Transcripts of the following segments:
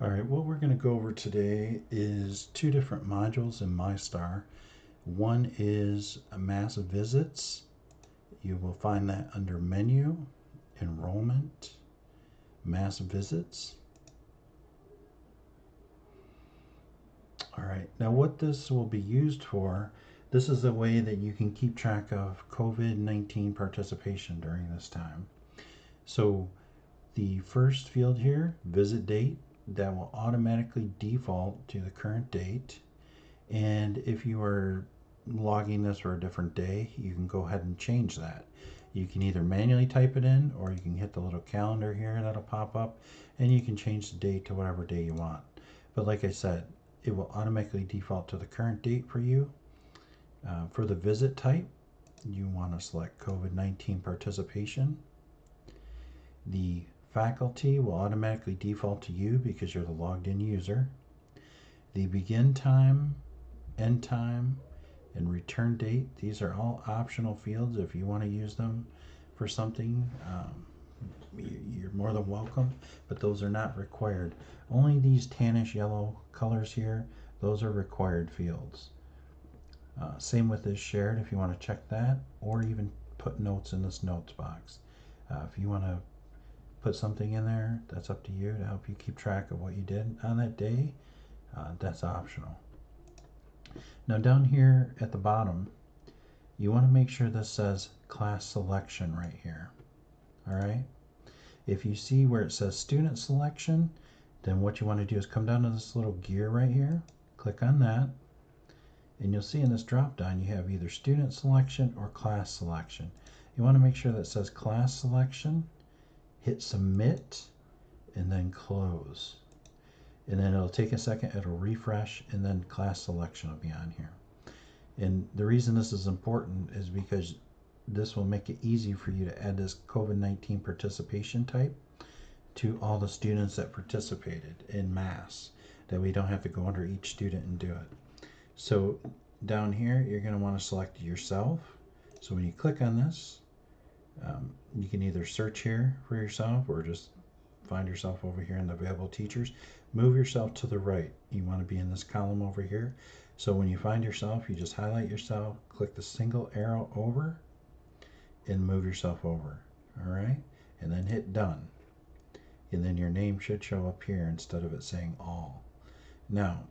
All right, what we're going to go over today is two different modules in Mistar. One is a mass visits. You will find that under menu, enrollment, mass visits. All right, now what this will be used for, this is a way that you can keep track of COVID-19 participation during this time. So the first field here, visit date, that will automatically default to the current date. And if you are logging this for a different day, you can go ahead and change that. You can either manually type it in, or you can hit the little calendar here that'll pop up, and you can change the date to whatever day you want. But like I said, it will automatically default to the current date for you. For the visit type, you want to select COVID-19 participation. The faculty will automatically default to you because you're the logged in user. The begin time, end time, and return date, these are all optional fields. If you want to use them for something, you're more than welcome, but those are not required. Only these tannish yellow colors here, those are required fields. Same with this shared, if you want to check that, or even put notes in this notes box. If you want to put something in there, that's up to you to help you keep track of what you did on that day. That's optional. Now down here at the bottom, you want to make sure this says class selection right here. All right. If you see where it says student selection, then what you want to do is come down to this little gear right here, click on that, and you'll see in this drop down you have either student selection or class selection. You want to make sure that it says class selection, hit submit, and then close. And then it'll take a second, it'll refresh, and then class selection will be on here. And the reason this is important is because this will make it easy for you to add this COVID-19 participation type to all the students that participated in mass, that we don't have to go under each student and do it. So down here, you're going to want to select yourself. So when you click on this, you can either search here for yourself or just find yourself over here in the available teachers. Move yourself to the right. You want to be in this column over here. So when you find yourself, you just highlight yourself, click the single arrow over, and move yourself over. All right, and then hit done. And then your name should show up here instead of it saying all. Now,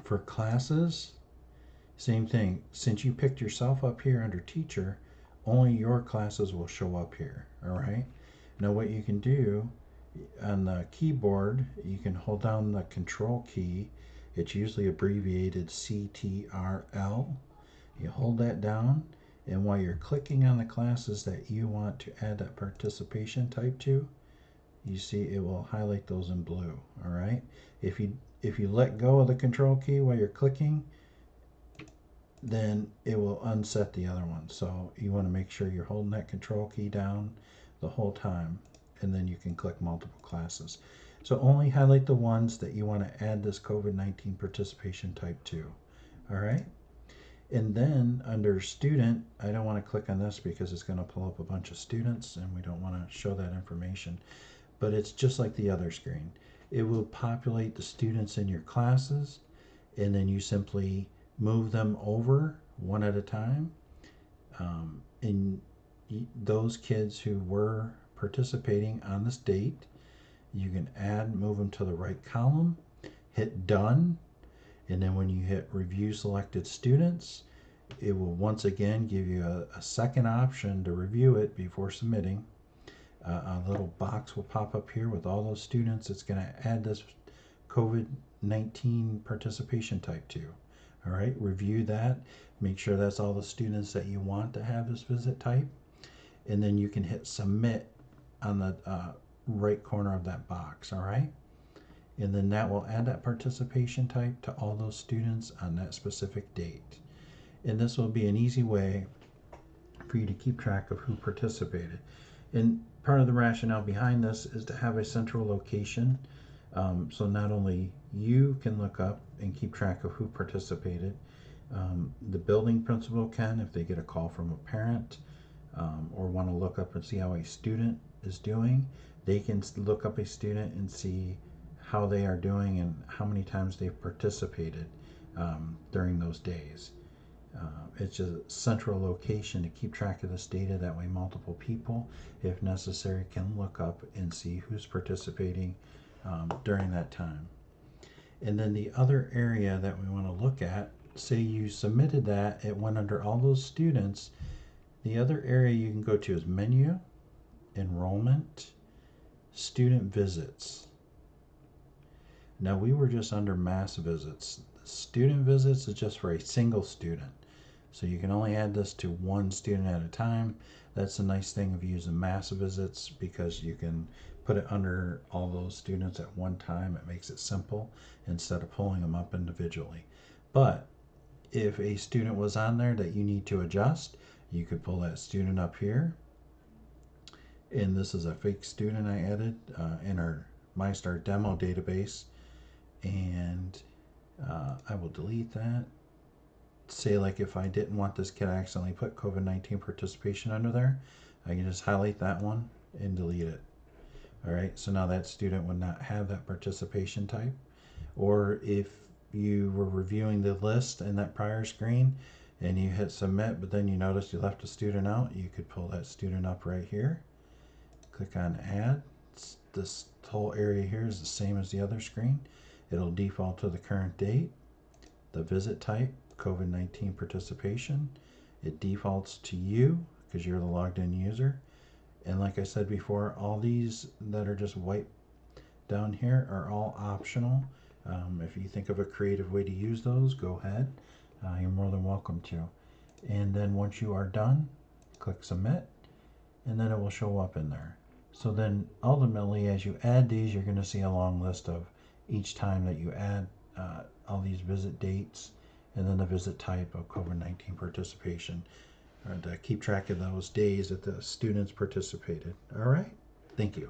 for classes, same thing. Since you picked yourself up here under teacher, only your classes will show up here. All right. Now what you can do on the keyboard, you can hold down the control key. It's usually abbreviated CTRL. You hold that down, and while you're clicking on the classes that you want to add that participation type to, you see it will highlight those in blue. All right. If you let go of the control key while you're clicking, then it will unset the other one. So you want to make sure you're holding that control key down the whole time, and then you can click multiple classes. So only highlight the ones that you want to add this COVID-19 participation type to. All right. And then under student, I don't want to click on this because it's going to pull up a bunch of students and we don't want to show that information. But it's just like the other screen. It will populate the students in your classes, and then you simply move them over one at a time. And those kids who were participating on this date, you can move them to the right column, hit done, and then when you hit review selected students, it will once again give you a second option to review it before submitting. A little box will pop up here with all those students it's going to add this COVID-19 participation type to. All right, review that, make sure that's all the students that you want to have this visit type, and then you can hit submit on the right corner of that box. All right, and then that will add that participation type to all those students on that specific date. And this will be an easy way for you to keep track of who participated. And part of the rationale behind this is to have a central location, so not only you can look up and keep track of who participated, the building principal can if they get a call from a parent, or want to look up and see how a student is doing. They can look up a student and see how they are doing and how many times they've participated during those days. It's a central location to keep track of this data. That way, multiple people, if necessary, can look up and see who's participating during that time. And then the other area that we want to look at, say you submitted that, it went under all those students. The other area you can go to is menu, enrollment, student visits. Now we were just under mass visits. Student visits is just for a single student. So you can only add this to one student at a time. That's the nice thing of using mass visits, because you can put it under all those students at one time. It makes it simple instead of pulling them up individually. But if a student was on there that you need to adjust, you could pull that student up here. And this is a fake student I added in our Mistar demo database. And I will delete that. Say, like, if I didn't want this kid, I accidentally put COVID-19 participation under there, I can just highlight that one and delete it. All right, so now that student would not have that participation type. Or if you were reviewing the list in that prior screen and you hit submit, but then you notice you left a student out, you could pull that student up right here. Click on add. This whole area here is the same as the other screen. It'll default to the current date, the visit type, COVID-19 participation. It defaults to you because you're the logged in user. And like I said before, all these that are just white down here are all optional. If you think of a creative way to use those, go ahead. You're more than welcome to. And then once you are done, click submit, and then it will show up in there. So then ultimately, as you add these, you're going to see a long list of each time that you add all these visit dates, and then the visit type of COVID-19 participation, to keep track of those days that the students participated. All right, thank you.